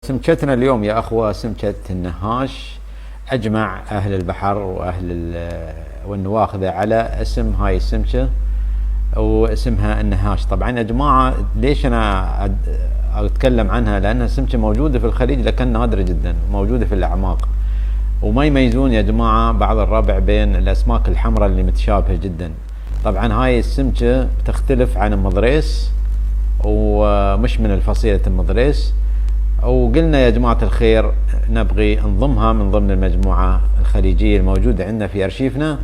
سمكتنا اليوم يا أخوة سمكة النهاش. أجمع أهل البحر والنواخذة على اسم هاي السمكة، واسمها النهاش. طبعا يا جماعة ليش أنا أتكلم عنها؟ لأنها سمكة موجودة في الخليج لكن نادرة جدا، موجودة في الأعماق، وما يميزون يا جماعة بعض الربع بين الأسماك الحمراء اللي متشابهة جدا. طبعا هاي السمكة تختلف عن المضريس ومش من الفصيلة المضريس، وقلنا يا جماعة الخير نبغي نضمها من ضمن المجموعة الخليجية الموجودة عندنا في أرشيفنا.